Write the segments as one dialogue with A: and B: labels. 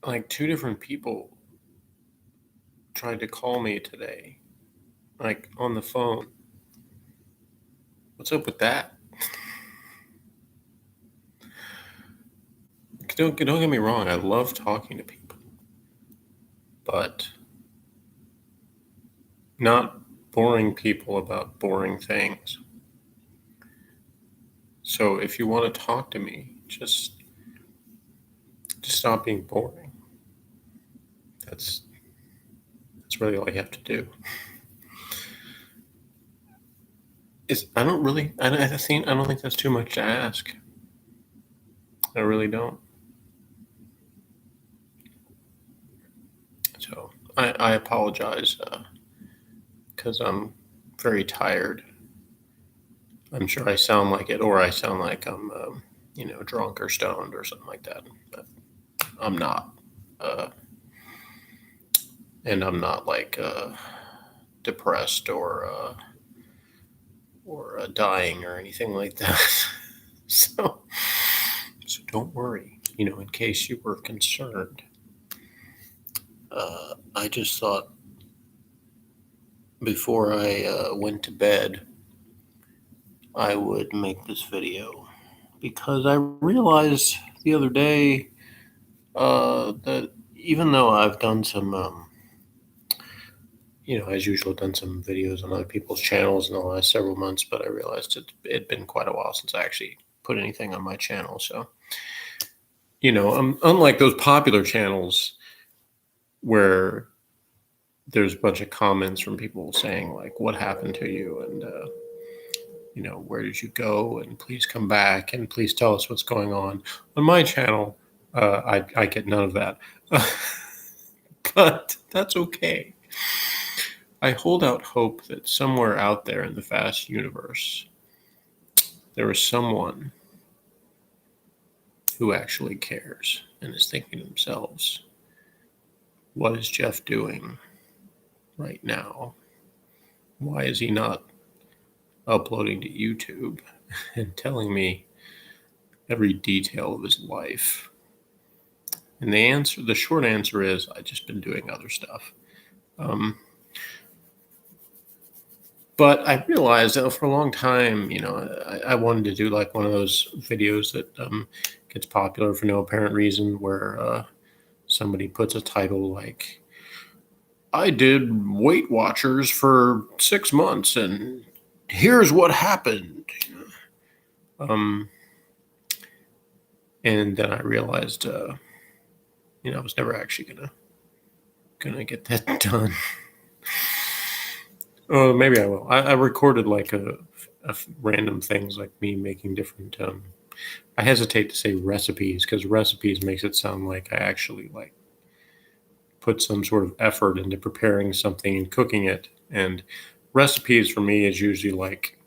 A: like 2 different people tried to call me today, like on the phone. What's up with that? Don't get me wrong, I love talking to people, but not boring people about boring things. So if you want to talk to me, just stop being boring. That's really all you have to do. I don't think that's too much to ask. I really don't. So I apologize because I'm very tired. I'm sure I sound like it, or I sound like I'm, drunk or stoned or something like that. But I'm not, and I'm not like depressed or dying or anything like that. so don't worry. In case you were concerned, I just thought before I went to bed, I would make this video because I realized the other day that even though I've done some, as usual, done some videos on other people's channels in the last several months, but I realized it'd been quite a while since I actually put anything on my channel. So, unlike those popular channels where there's a bunch of comments from people saying like, what happened to you? And, where did you go? And please come back and please tell us what's going on. On my channel, I get none of that. But that's okay. I hold out hope that somewhere out there in the vast universe, there is someone who actually cares and is thinking to themselves, what is Jeff doing right now? Why is he not uploading to YouTube and telling me every detail of his life? And the short answer is, I've just been doing other stuff. But I realized that for a long time, I wanted to do like one of those videos that gets popular for no apparent reason, where somebody puts a title like, I did Weight Watchers for 6 months and here's what happened. And then I realized, I was never actually gonna get that done. Oh, maybe I will. I recorded like a random things, like me making different. I hesitate to say recipes because recipes makes it sound like I actually like put some sort of effort into preparing something and cooking it. And recipes for me is usually like,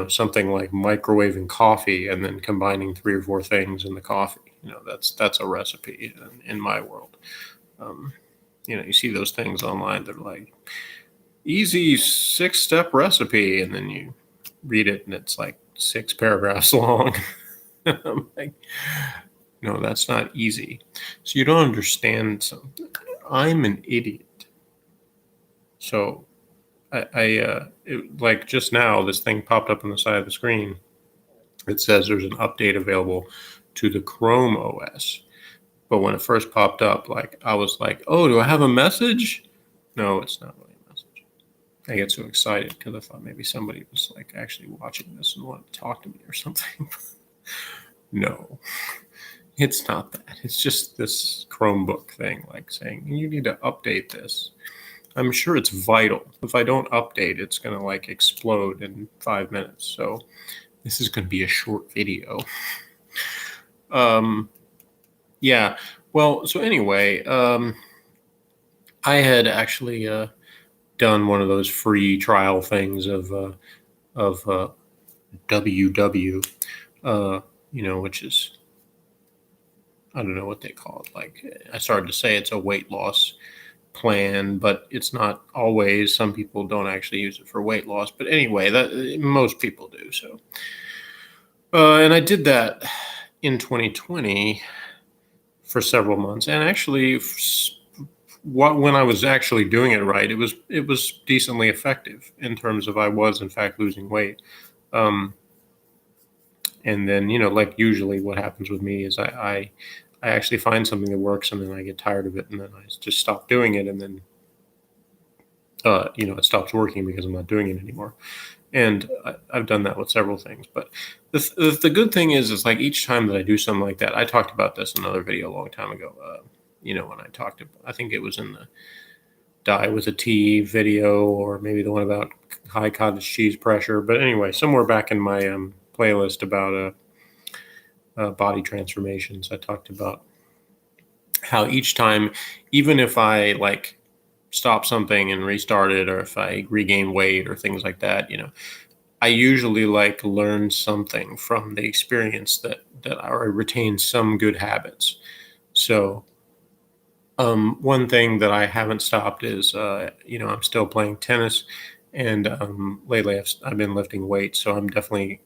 A: something like microwaving coffee and then combining 3 or 4 things in the coffee. That's a recipe in my world. You see those things online. They're like easy 6-step recipe, and then you read it and it's like 6 paragraphs long. I'm like, no, that's not easy. So you don't understand something. I'm an idiot. So like just now, this thing popped up on the side of the screen. It says there's an update available to the Chrome OS. But when it first popped up, like I was like, oh, do I have a message? No, it's not really a message. I get so excited because I thought maybe somebody was like actually watching this and wanted to talk to me or something. No, it's not that. It's just this Chromebook thing, like saying you need to update this. I'm sure it's vital. If I don't update, it's going to like explode in 5 minutes. So this is going to be a short video. Yeah. Well, so anyway, I had actually done one of those free trial things of WW, which is, I don't know what they call it. Like I started to say it's a weight loss plan, but it's not always. Some people don't actually use it for weight loss, but anyway, that most people do. So, and I did that in 2020 for several months, and actually, when I was actually doing it right, it was decently effective in terms of I was in fact losing weight. Um, and then like usually what happens with me is I actually find something that works, and then I get tired of it, and then I just stop doing it, and then it stops working because I'm not doing it anymore. And I've done that with several things. But the good thing is like each time that I do something like that, I talked about this in another video a long time ago. When I talked about, I think it was in the Die with a T video, or maybe the one about high cottage cheese pressure. But anyway, somewhere back in my playlist about body transformations, I talked about how each time, even if I like stop something and restart it, or if I regain weight or things like that, I usually like learn something from the experience that I retain some good habits. So one thing that I haven't stopped is I'm still playing tennis, and lately I've been lifting weights. So I'm definitely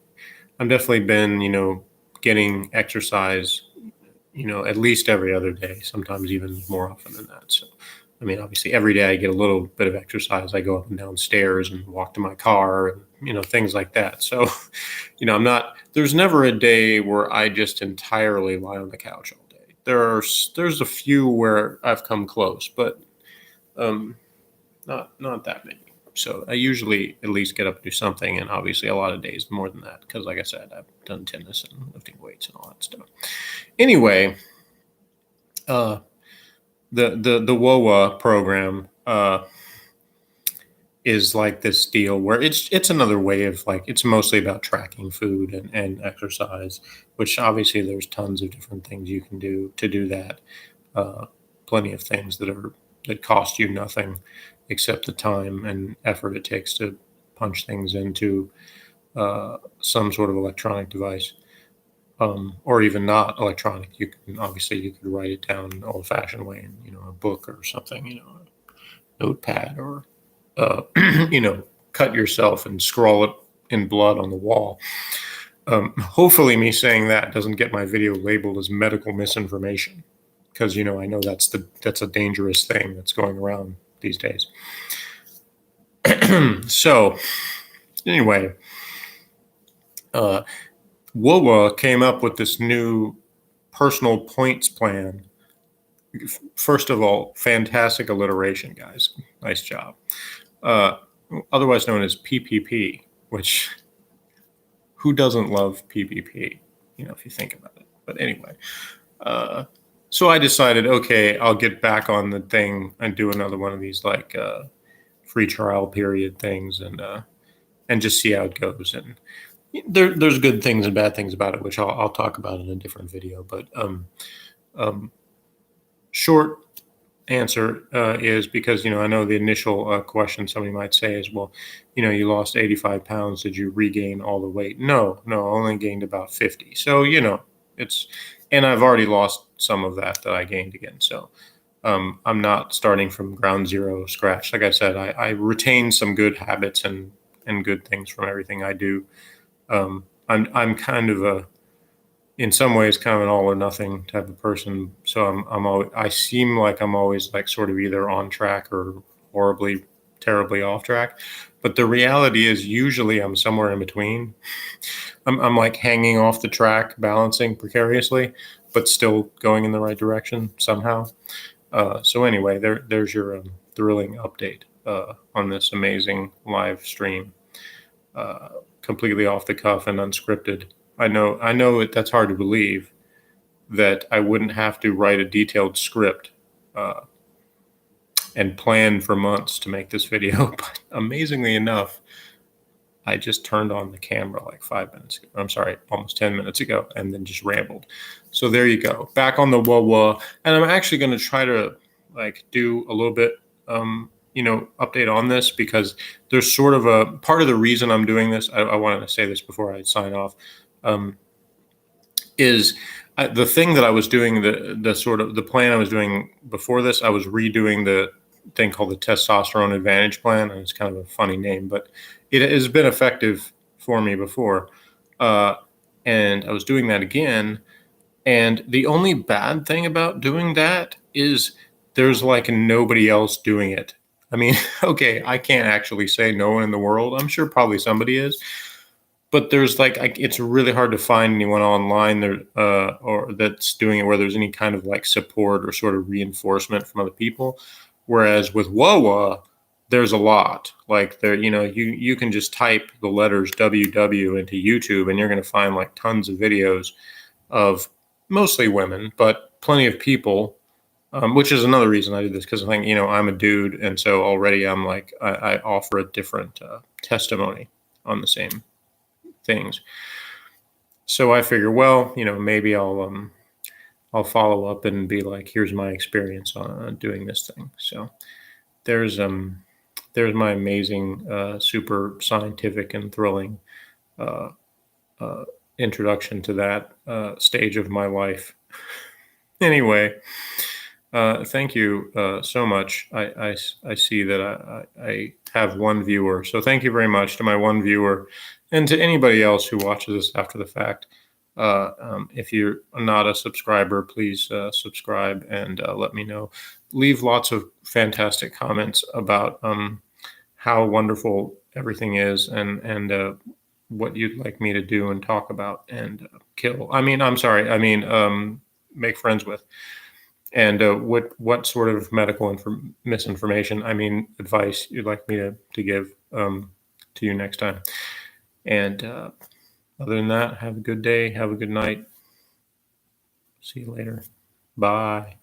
A: been getting exercise at least every other day, sometimes even more often than that. So, I mean, obviously, every day I get a little bit of exercise. I go up and down stairs and walk to my car, and things like that. So, there's never a day where I just entirely lie on the couch all day. There's a few where I've come close, but um, not that many. So I usually at least get up and do something, and obviously a lot of days more than that because, like I said, I've done tennis and lifting weights and all that stuff. Anyway, uh, the WOA program is like this deal where it's another way of like it's mostly about tracking food and exercise, which obviously there's tons of different things you can do to do that. Plenty of things that cost you nothing except the time and effort it takes to punch things into some sort of electronic device. Or even not electronic. You could write it down an old-fashioned way in a book or something, a notepad, or uh, cut yourself and scrawl it in blood on the wall. Hopefully, me saying that doesn't get my video labeled as medical misinformation, because I know that's a dangerous thing that's going around these days. So anyway, WOA came up with this new personal points plan. First of all, fantastic alliteration, guys. Nice job. Uh, Otherwise known as PPP, which who doesn't love PPP? If you think about it. But anyway, so I decided, okay, I'll get back on the thing and do another one of these like free trial period things, and just see how it goes. And there's good things and bad things about it, which I'll talk about in a different video. But short answer is because I know the initial question somebody might say is, well, you lost 85 pounds. Did you regain all the weight? No, I only gained about 50. So it's, and I've already lost some of that I gained again. So I'm not starting from ground zero scratch. Like I said, I retain some good habits and good things from everything I do. I'm kind of in some ways kind of an all or nothing type of person. So I'm always, I seem like I'm always like sort of either on track or horribly, terribly off track. But the reality is usually I'm somewhere in between. I'm like hanging off the track, balancing precariously, but still going in the right direction somehow. So anyway, there's your thrilling update on this amazing live stream, completely off the cuff and unscripted. I know that's hard to believe that I wouldn't have to write a detailed script and plan for months to make this video. But amazingly enough, I just turned on the camera like 5 minutes ago. I'm sorry, almost 10 minutes ago, and then just rambled. So there you go. Back on the WOA, and I'm actually going to try to like do a little bit, update on this, because there's sort of a part of the reason I'm doing this. I wanted to say this before I sign off. Is the thing that I was doing, the sort of the plan I was doing before this, I was redoing the thing called the testosterone advantage plan, and it's kind of a funny name, but it has been effective for me before. And I was doing that again, And the only bad thing about doing that is there's like nobody else doing it. I mean, okay, I can't actually say no one in the world. I'm sure probably somebody is, but there's like it's really hard to find anyone online there or that's doing it where there's any kind of like support or sort of reinforcement from other people. Whereas with Wuh Wuh, there's a lot. Like there, you can just type the letters WW into YouTube and you're going to find like tons of videos of mostly women, but plenty of people. Which is another reason I did this because I think I'm a dude, and so already I'm like I offer a different testimony on the same things. So I figure, well, maybe I'll follow up and be like, here's my experience on doing this thing. So there's um there's my amazing, super scientific and thrilling uh, uh, introduction to that stage of my life. Anyway, thank you so much. I see that I have one viewer. So thank you very much to my one viewer and to anybody else who watches this after the fact. If you're not a subscriber, please subscribe and let me know. Leave lots of fantastic comments about how wonderful everything is and what you'd like me to do and talk about and kill. I mean, I'm sorry. I mean, make friends with. And what sort of medical misinformation, I mean, advice you'd like me to give to you next time. And other than that, have a good day. Have a good night. See you later. Bye.